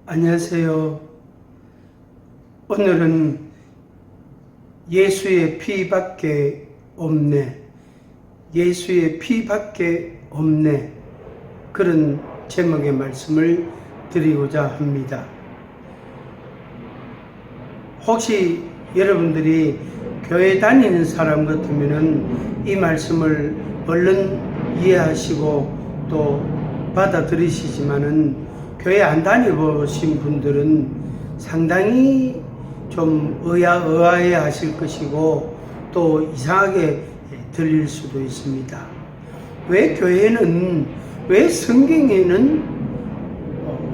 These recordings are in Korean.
안녕하세요. 오늘은 예수의 피밖에 없네. 예수의 피밖에 없네. 그런 제목의 말씀을 드리고자 합니다. 혹시 여러분들이 교회 다니는 사람 같으면 이 말씀을 얼른 이해하시고 또 받아들이시지만은 교회 안 다녀보신 분들은 상당히 좀 의아해 하실 것이고 또 이상하게 들릴 수도 있습니다. 왜 교회는, 왜 성경에는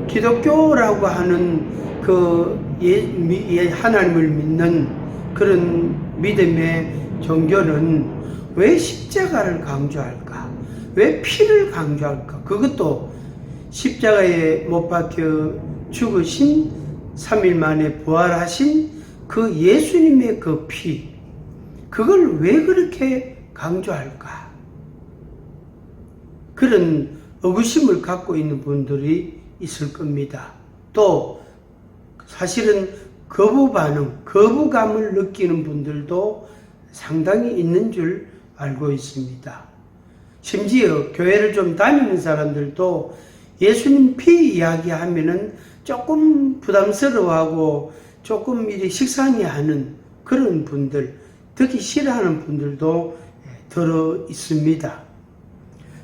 기독교라고 하는 그 하나님을 믿는 그런 믿음의 종교는 왜 십자가를 강조할까? 왜 피를 강조할까? 그것도 십자가에 못 박혀 죽으신 3일 만에 부활하신 그 예수님의 그 피, 그걸 왜 그렇게 강조할까? 그런 의구심을 갖고 있는 분들이 있을 겁니다. 또 사실은 거부 반응, 거부감을 느끼는 분들도 상당히 있는 줄 알고 있습니다. 심지어 교회를 좀 다니는 사람들도 예수님 피 이야기하면은 조금 부담스러워하고 조금 이렇게 식상해하는 그런 분들, 듣기 싫어하는 분들도 들어 있습니다.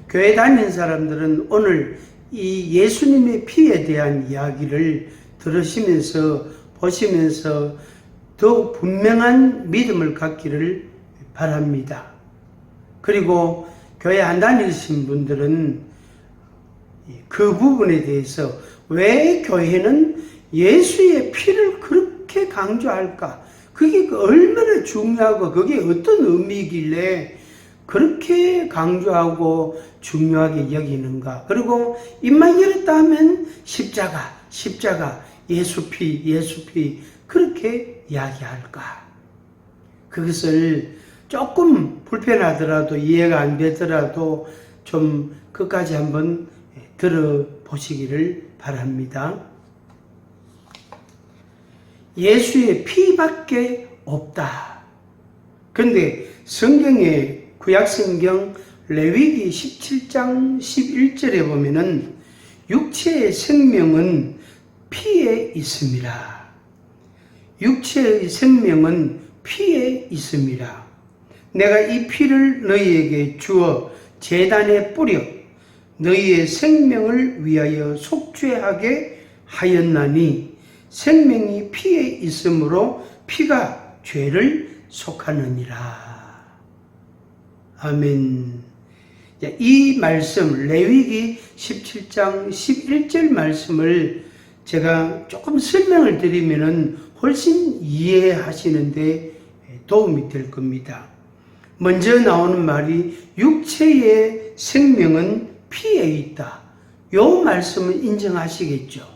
교회 다니는 사람들은 오늘 이 예수님의 피에 대한 이야기를 들으시면서 보시면서 더욱 분명한 믿음을 갖기를 바랍니다. 그리고 교회 안 다니신 분들은 그 부분에 대해서 왜 교회는 예수의 피를 그렇게 강조할까? 그게 얼마나 중요하고 그게 어떤 의미이길래 그렇게 강조하고 중요하게 여기는가? 그리고 입만 열었다 하면 십자가, 예수 피 그렇게 이야기할까? 그것을 조금 불편하더라도 이해가 안 되더라도 좀 끝까지 한번 들어보시기를 바랍니다. 예수의 피밖에 없다. 그런데 성경에 구약성경 레위기 17장 11절에 보면은 육체의 생명은 피에 있습니다. 육체의 생명은 피에 있습니다. 내가 이 피를 너희에게 주어 제단에 뿌려 너희의 생명을 위하여 속죄하게 하였나니 생명이 피에 있으므로 피가 죄를 속하느니라. 아멘. 이 말씀 레위기 17장 11절 말씀을 제가 조금 설명을 드리면은 훨씬 이해하시는데 도움이 될 겁니다. 먼저 나오는 말이 육체의 생명은 피에 있다. 요 말씀은 인정하시겠죠.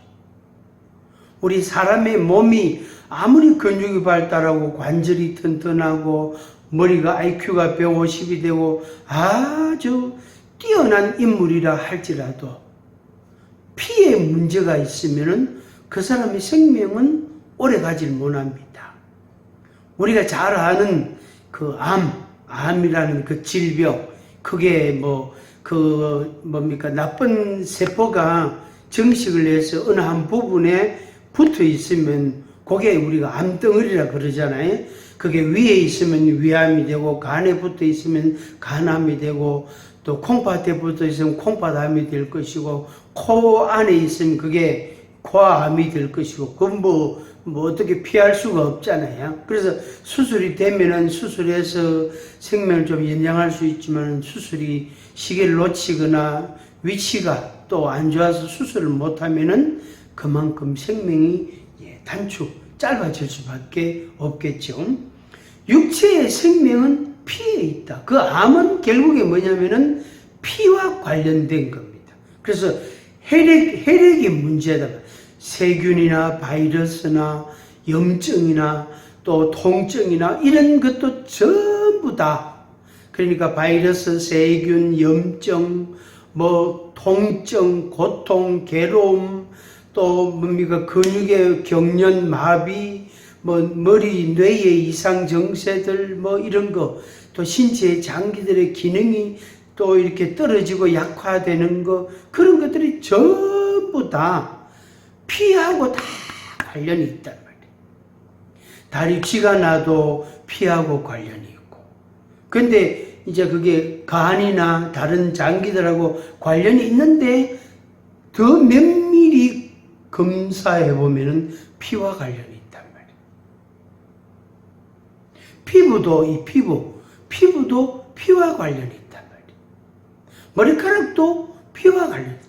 우리 사람의 몸이 아무리 근육이 발달하고 관절이 튼튼하고 머리가 IQ가 150이 되고 아주 뛰어난 인물이라 할지라도 피에 문제가 있으면 그 사람의 생명은 오래 가질 못합니다. 우리가 잘 아는 그 암이라는 그 질병, 그게 나쁜 세포가 정식을 해서 어느 한 부분에 붙어 있으면 그게 우리가 암덩어리라 그러잖아요. 그게 위에 있으면 위암이 되고 간에 붙어 있으면 간암이 되고 또 콩팥에 붙어 있으면 콩팥암이 될 것이고 코 안에 있으면 그게 코암이 될 것이고 그건 뭐 어떻게 피할 수가 없잖아요. 그래서 수술이 되면은 수술해서 생명을 좀 연장할 수 있지만 수술이 시기를 놓치거나 위치가 또 안 좋아서 수술을 못하면은 그만큼 생명이 짧아질 수밖에 없겠죠. 육체의 생명은 피에 있다. 그 암은 결국에 뭐냐면은 피와 관련된 겁니다. 그래서 혈액이 문제다. 세균이나 바이러스나 염증이나 또 통증이나 이런 것도 전부 다, 그러니까 바이러스, 세균, 염증, 통증, 고통, 괴로움, 또 뭡니까 근육의 경련 마비, 뭐 머리 뇌의 이상 정세들 뭐 이런 거, 또 신체의 장기들의 기능이 또 이렇게 떨어지고 약화되는 거, 그런 것들이 전부 다 피하고 다 관련이 있단 말이에요. 다리 쥐가 나도 피하고 관련이 있고. 근데 이제 그게 간이나 다른 장기들하고 관련이 있는데 더 면밀히 검사해 보면은 피와 관련이 있단 말이에요. 피부도 피부도 피와 관련이 있단 말이에요. 머리카락도 피와 관련이 있다.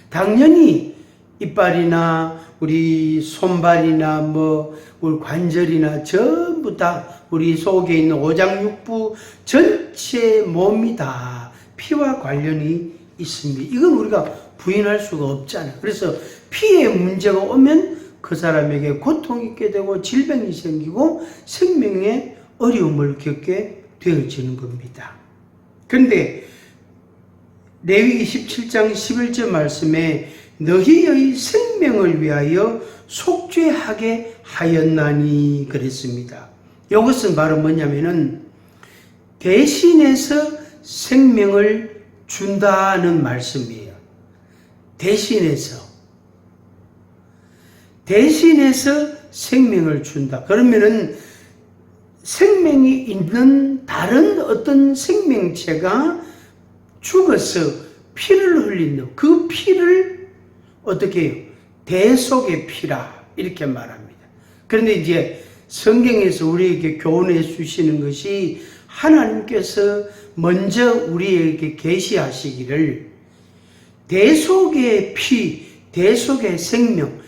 당연히 이빨이나 우리 손발이나 뭐 우리 관절이나 전부 다 우리 속에 있는 오장육부 전체 몸이 다 피와 관련이 있습니다. 이건 우리가 부인할 수가 없잖아요. 그래서 피에 문제가 오면 그 사람에게 고통이 있게 되고 질병이 생기고 생명에 어려움을 겪게 되어지는 겁니다. 그런데 레위기 17장 11절 말씀에 너희의 생명을 위하여 속죄하게 하였나니 그랬습니다. 이것은 바로 뭐냐면은 대신해서 생명을 준다는 말씀이에요. 대신해서 생명을 준다. 그러면은 생명이 있는 다른 어떤 생명체가 죽어서 피를 흘리는 그 피를 어떻게 해요? 대속의 피라 이렇게 말합니다. 그런데 이제 성경에서 우리에게 교훈해 주시는 것이 하나님께서 먼저 우리에게 계시하시기를 대속의 피, 대속의 생명,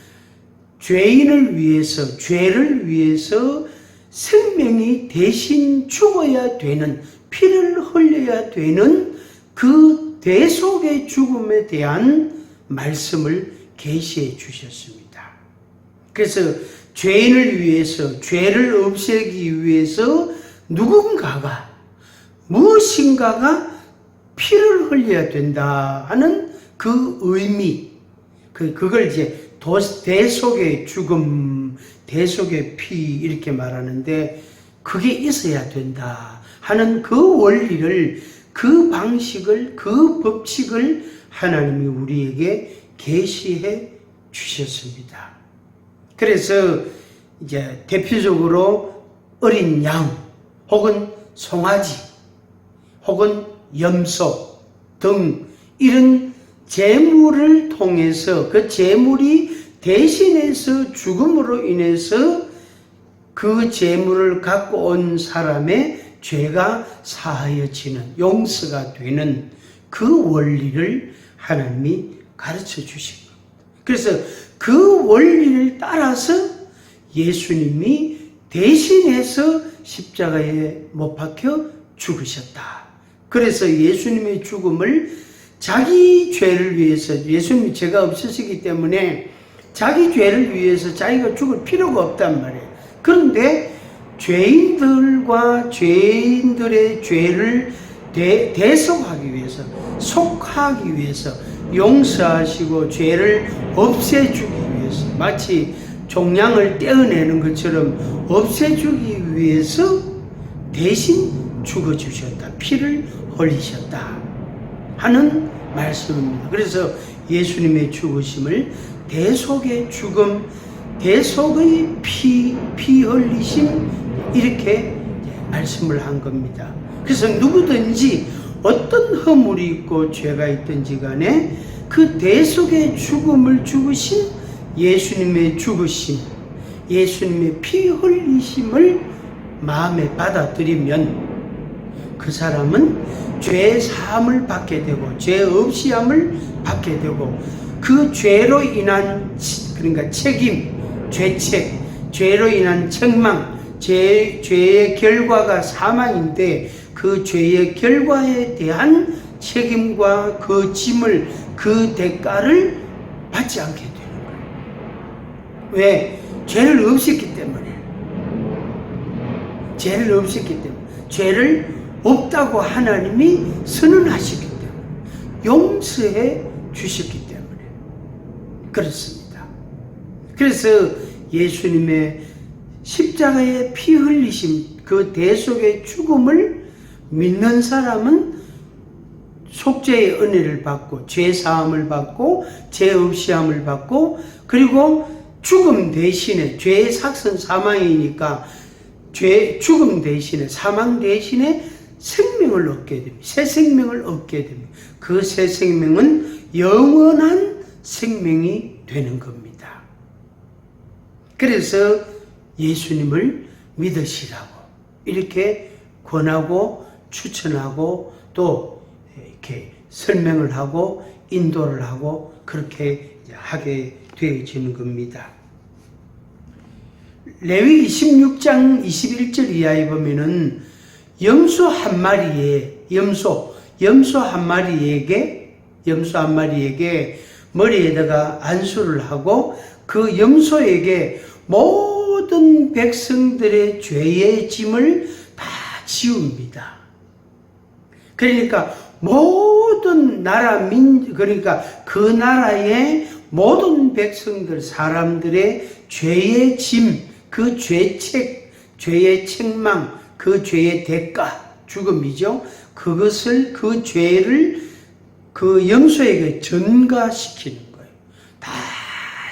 죄인을 위해서, 죄를 위해서 생명이 대신 죽어야 되는, 피를 흘려야 되는 그 대속의 죽음에 대한 말씀을 계시해 주셨습니다. 그래서 죄인을 위해서, 죄를 없애기 위해서 누군가가, 무엇인가가 피를 흘려야 된다 하는 그 의미, 그걸 이제 대속의 죽음, 대속의 피 이렇게 말하는데 그게 있어야 된다 하는 그 원리를, 그 방식을, 그 법칙을 하나님이 우리에게 계시해 주셨습니다. 그래서 이제 대표적으로 어린 양 혹은 송아지 혹은 염소 등 이런 제물을 통해서 그 제물이 대신해서 죽음으로 인해서 그 제물을 갖고 온 사람의 죄가 사하여지는, 용서가 되는 그 원리를 하나님이 가르쳐 주신 겁니다. 그래서 그 원리를 따라서 예수님이 대신해서 십자가에 못 박혀 죽으셨다. 그래서 예수님의 죽음을 자기 죄를 위해서, 예수님이 죄가 없으시기 때문에 자기 죄를 위해서 자기가 죽을 필요가 없단 말이에요. 그런데 죄인들과 죄인들의 죄를 대속하기 위해서, 속하기 위해서, 용서하시고 죄를 없애주기 위해서, 마치 종양을 떼어내는 것처럼 없애주기 위해서 대신 죽어주셨다, 피를 흘리셨다 하는 말씀입니다. 그래서 예수님의 죽으심을 대속의 죽음, 대속의 피 흘리심 이렇게 말씀을 한 겁니다. 그래서 누구든지 어떤 허물이 있고 죄가 있든지 간에 그 대속의 죽음을 죽으신 예수님의 죽으심, 예수님의 피 흘리심을 마음에 받아들이면 그 사람은 죄 사함을 받게 되고 죄 없이함을 받게 되고 그 죄로 인한, 그러니까 책임, 죄책, 죄로 인한 책망, 죄의 결과가 사망인데 그 죄의 결과에 대한 책임과 그 짐을, 그 대가를 받지 않게 되는 거예요. 왜? 죄를 없앴기 때문에. 죄를 없앴기 때문에. 죄를 없다고 하나님이 선언하시기 때문에. 용서해 주셨기 때문에. 그렇습니다. 그래서 예수님의 십자가의 피 흘리심, 그 대속의 죽음을 믿는 사람은 속죄의 은혜를 받고 죄 사함을 받고 죄 없이함을 받고, 그리고 죽음 대신에, 죄의 삭선 사망이니까 죽음 대신에, 사망 대신에 생명을 얻게 됩니다. 새 생명을 얻게 됩니다. 그 새 생명은 영원한 생명이 되는 겁니다. 그래서 예수님을 믿으시라고 이렇게 권하고 추천하고 또 이렇게 설명을 하고 인도를 하고 그렇게 하게 되어지는 겁니다. 레위기 16장 21절 이하에 보면은 염소 한 마리에 염소 한 마리에게 머리에다가 안수를 하고 그 염소에게 모든 백성들의 죄의 짐을 다 지웁니다. 그러니까 모든 그러니까 그 나라의 모든 백성들, 사람들의 죄의 짐, 그 죄책, 죄의 책망, 그 죄의 대가, 죽음이죠. 그것을, 그 죄를 그 염소에게 전가시키는 거예요. 다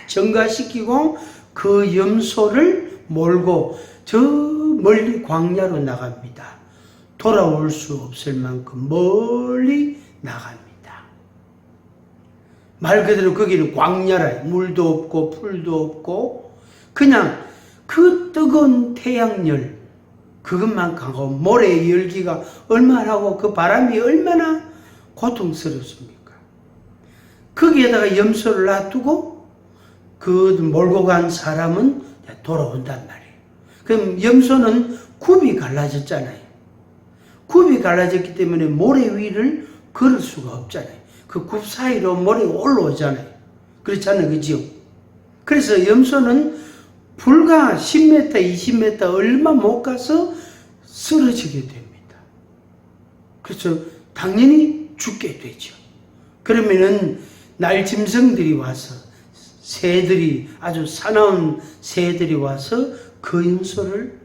전가시키고 그 염소를 몰고 저 멀리 광야로 나갑니다. 돌아올 수 없을 만큼 멀리 나갑니다. 말 그대로 거기는 광야라, 물도 없고 풀도 없고 그냥 그 뜨거운 태양열 그것만 강하고 모래의 열기가 얼마나 하고 그 바람이 얼마나 고통스럽습니까? 거기에다가 염소를 놔두고 그 몰고 간 사람은 돌아온단 말이에요. 그럼 염소는 굽이 갈라졌잖아요. 굽이 갈라졌기 때문에 모래 위를 걸을 수가 없잖아요. 그 굽 사이로 모래가 올라오잖아요. 그렇잖아요. 그죠? 그래서 염소는 불과 10m, 20m 얼마 못 가서 쓰러지게 됩니다. 그래서 당연히 죽게 되죠. 그러면은 날짐승들이 와서 새들이 아주 사나운 새들이 와서 그 염소를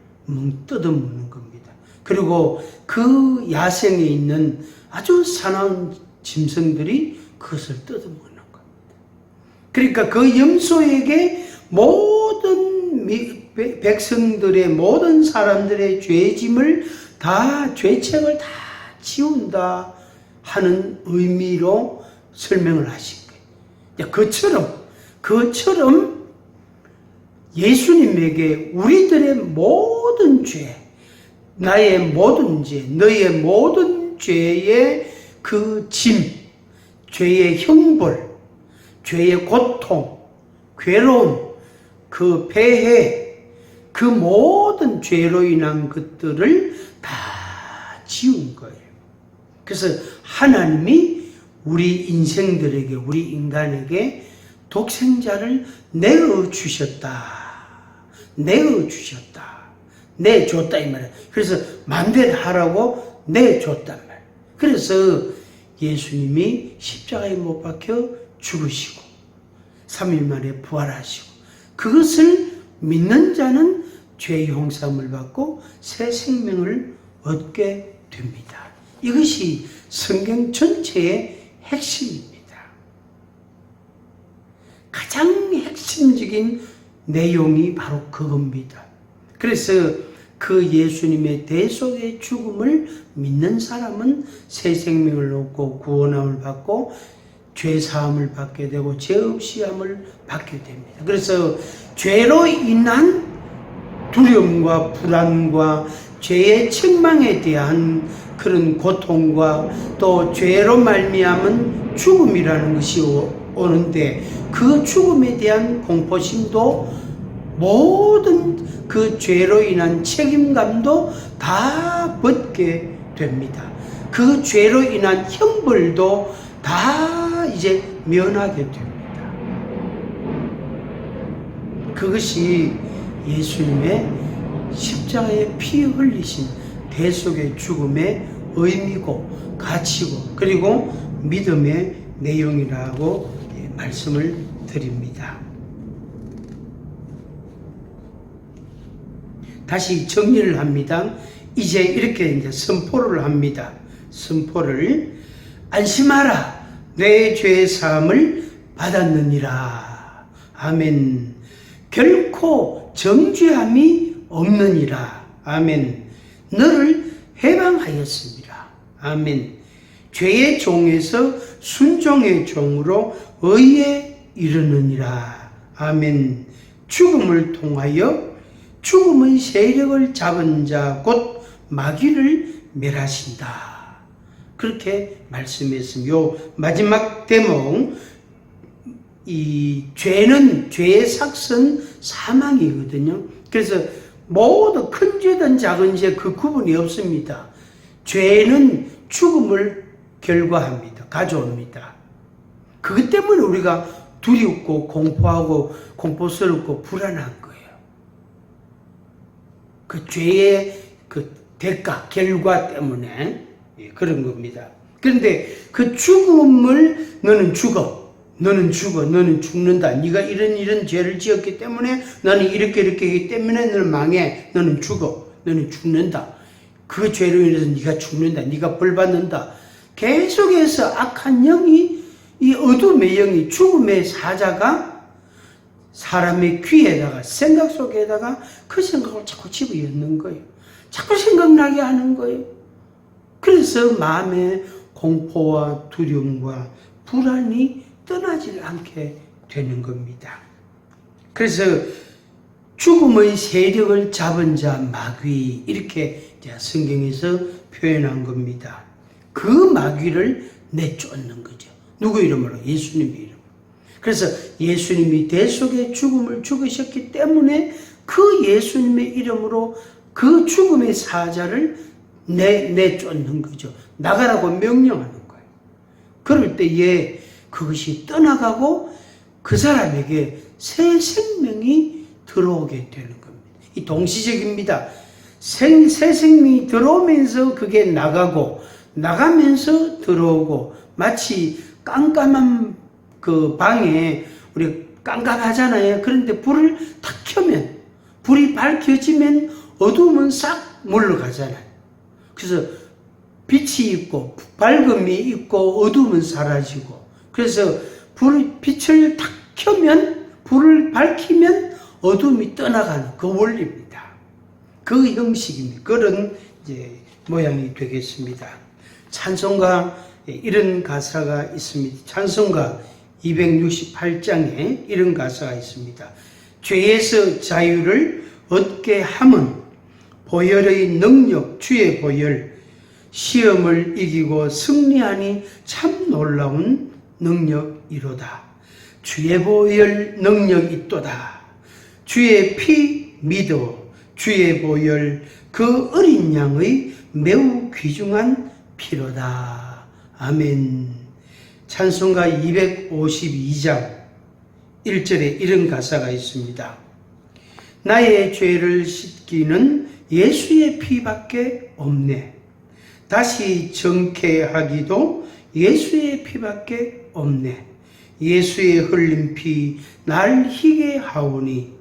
뜯어먹는 겁니다. 그리고 그 야생에 있는 아주 사나운 짐승들이 그것을 뜯어먹는 겁니다. 그러니까 그 염소에게 모든 백성들의 모든 사람들의 죄짐을 다 죄책을 다 지운다 하는 의미로 설명을 하신 거예요. 그처럼 예수님에게 우리들의 모든 죄, 나의 모든 죄, 너의 모든 죄의 그 짐, 죄의 형벌, 죄의 고통, 괴로움, 그 폐해, 그 모든 죄로 인한 것들을 다 지운 거예요. 그래서 하나님이 우리 인생들에게, 우리 인간에게 독생자를 내어주셨다. 내줬다 이 말이에요. 그래서 마음대로 하라고 내줬단 말이에요. 그래서 예수님이 십자가에 못 박혀 죽으시고 3일 만에 부활하시고 그것을 믿는 자는 죄 용서함을 받고 새 생명을 얻게 됩니다. 이것이 성경 전체의 핵심입니다. 가장 핵심적인 내용이 바로 그겁니다. 그래서 그 예수님의 대속의 죽음을 믿는 사람은 새 생명을 얻고 구원함을 받고 죄 사함을 받게 되고 죄 없이함을 받게 됩니다. 그래서 죄로 인한 두려움과 불안과 죄의 책망에 대한 그런 고통과 또 죄로 말미암은 죽음이라는 것이 오는데 그 죽음에 대한 공포심도 모든 그 죄로 인한 책임감도 다 벗게 됩니다. 그 죄로 인한 형벌도 다 이제 면하게 됩니다. 그것이 예수님의 십자가에 피 흘리신 대속의 죽음의 의미고 가치고 그리고 믿음의 내용이라고 말씀을 드립니다. 다시 정리를 합니다. 이제 이렇게 이제 선포를 합니다. 선포를 안심하라 내 죄 사함을 받았느니라. 아멘. 결코 정죄함이 없느니라. 아멘. 너를 해방하였습니다. 아멘. 죄의 종에서 순종의 종으로 의에 이르느니라. 아멘. 죽음을 통하여 죽음의 세력을 잡은 자 곧 마귀를 멸하신다. 그렇게 말씀했습니다. 요 마지막 대목, 이 죄는 죄의 삭선 사망이거든요. 그래서 모두 큰 죄든 작은 죄 그 구분이 없습니다. 죄는 죽음을 결과합니다. 가져옵니다. 그것 때문에 우리가 두렵고 공포하고 공포스럽고 불안한 거예요. 그 죄의 그 대가, 결과 때문에 그런 겁니다. 그런데 그 죽음을 너는 죽어. 너는 죽어. 너는 죽는다. 네가 이런 죄를 지었기 때문에 너는 이렇게 하기 때문에 너는 망해. 너는 죽어. 너는 죽는다. 그 죄로 인해서 네가 죽는다. 네가 벌 받는다. 계속해서 악한 영이, 이 어둠의 영이, 죽음의 사자가 사람의 귀에다가, 생각 속에다가 그 생각을 자꾸 집어넣는 거예요. 자꾸 생각나게 하는 거예요. 그래서 마음에 공포와 두려움과 불안이 떠나질 않게 되는 겁니다. 그래서 죽음의 세력을 잡은 자 마귀, 이렇게 성경에서 표현한 겁니다. 그 마귀를 내쫓는 거죠. 누구 이름으로? 예수님 이름으로. 그래서 예수님이 대속의 죽음을 죽으셨기 때문에 그 예수님의 이름으로 그 죽음의 사자를 내쫓는 거죠. 나가라고 명령하는 거예요. 그럴 때에 그것이 떠나가고 그 사람에게 새 생명이 들어오게 되는 겁니다. 이 동시적입니다. 새 생명이 들어오면서 그게 나가고, 나가면서 들어오고, 마치 깜깜한 그 방에 우리 깜깜하잖아요. 그런데 불을 탁 켜면, 불이 밝혀지면 어두움은 싹 물러가잖아요. 그래서 빛이 있고 밝음이 있고 어두움은 사라지고, 그래서 빛을 탁 켜면, 불을 밝히면 어두움이 떠나가는 그 원리입니다. 그 형식입니다. 그런 이제 모양이 되겠습니다. 찬송가 이런 가사가 있습니다. 찬송가 268장에 이런 가사가 있습니다. 죄에서 자유를 얻게 함은 보혈의 능력, 주의 보혈, 시험을 이기고 승리하니 참 놀라운 능력이로다. 주의 보혈 능력 있도다. 주의 피 믿어. 주의 보혈 그 어린 양의 매우 귀중한 피로다. 아멘. 찬송가 252장 1절에 이런 가사가 있습니다. 나의 죄를 씻기는 예수의 피밖에 없네. 다시 정케하기도 예수의 피밖에 없네. 예수의 흘린 피 날 희게 하오니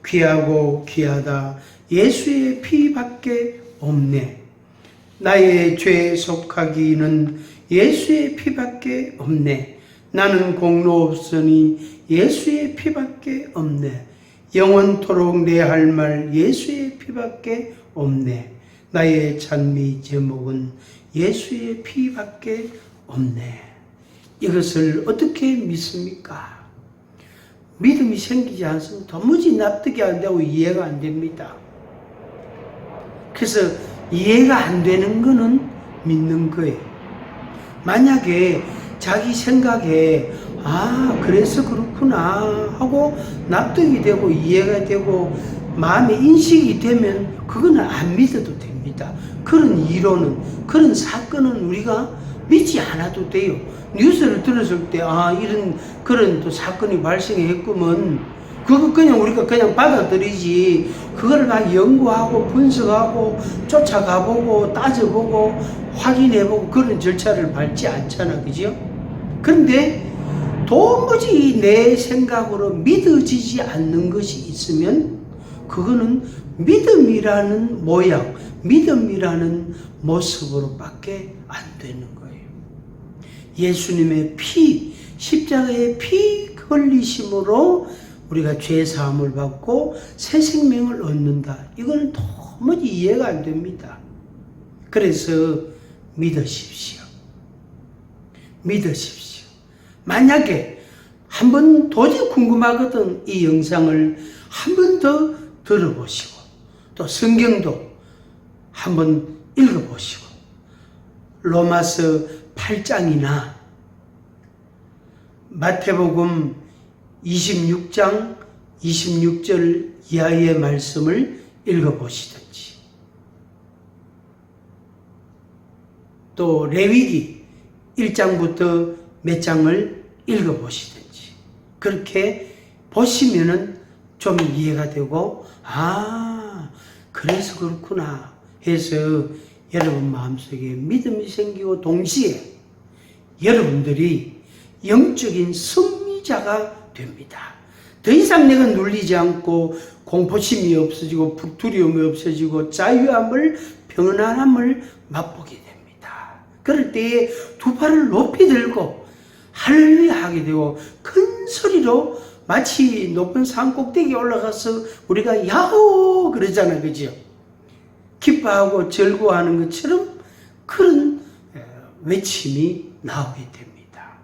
귀하고 귀하다. 예수의 피밖에 없네. 나의 죄에 속하기는 예수의 피밖에 없네. 나는 공로 없으니 예수의 피밖에 없네. 영원토록 내 할 말 예수의 피밖에 없네. 나의 찬미 제목은 예수의 피밖에 없네. 이것을 어떻게 믿습니까? 믿음이 생기지 않으면 도무지 납득이 안 되고 이해가 안 됩니다. 그래서 이해가 안 되는 거는 믿는 거예요. 만약에 자기 생각에 그래서 그렇구나 하고 납득이 되고 이해가 되고 마음에 인식이 되면 그거는 안 믿어도 됩니다. 그런 이론은, 그런 사건은 우리가 믿지 않아도 돼요. 뉴스를 들었을 때 이런 그런 또 사건이 발생했구먼, 그거 그냥 우리가 그냥 받아들이지, 그걸 막 연구하고 분석하고 쫓아가보고 따져보고 확인해보고 그런 절차를 밟지 않잖아. 그죠? 그런데 도무지 내 생각으로 믿어지지 않는 것이 있으면 그거는 믿음이라는 모양, 믿음이라는 모습으로밖에 안 되는 거예요. 예수님의 피, 십자가의 피 흘리심으로 우리가 죄 사함을 받고 새 생명을 얻는다. 이거는 도무지 이해가 안 됩니다. 그래서 믿으십시오. 믿으십시오. 만약에 한번 도저히 궁금하거든 이 영상을 한 번 더 들어보시고 또 성경도 한번 읽어보시고 로마서 8장이나 마태복음 26장 26절 이하의 말씀을 읽어보시든지 또 레위기 1장부터 몇 장을 읽어보시든지 그렇게 보시면은 좀 이해가 되고 그래서 그렇구나 해서 여러분 마음속에 믿음이 생기고 동시에 여러분들이 영적인 승리자가 됩니다. 더 이상 내가 눌리지 않고 공포심이 없어지고 두려움이 없어지고 자유함을 평안함을 맛보게 됩니다. 그럴 때에 두 팔을 높이 들고 할렐루야 하게 되고 큰 소리로 마치 높은 산 꼭대기에 올라가서 우리가 야호 그러잖아요. 그죠? 기뻐하고 즐거워하는 것처럼 그런 외침이 나오게 됩니다.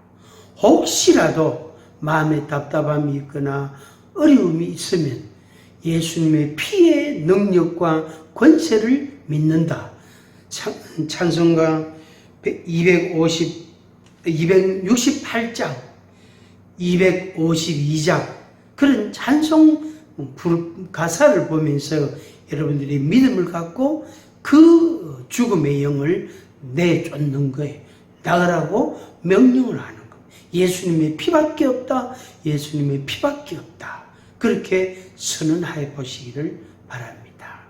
혹시라도 마음에 답답함이 있거나 어려움이 있으면 예수님의 피의 능력과 권세를 믿는다. 찬송가 268장 252장 그런 찬송 가사를 보면서 여러분들이 믿음을 갖고 그 죽음의 영을 내쫓는 거예요. 나가라고 명령을 하는 거예요. 예수님의 피밖에 없다. 예수님의 피밖에 없다. 그렇게 선언해 보시기를 바랍니다.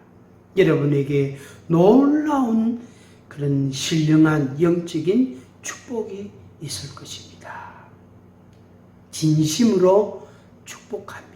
여러분에게 놀라운 그런 신령한 영적인 축복이 있을 것입니다. 진심으로 축복합니다.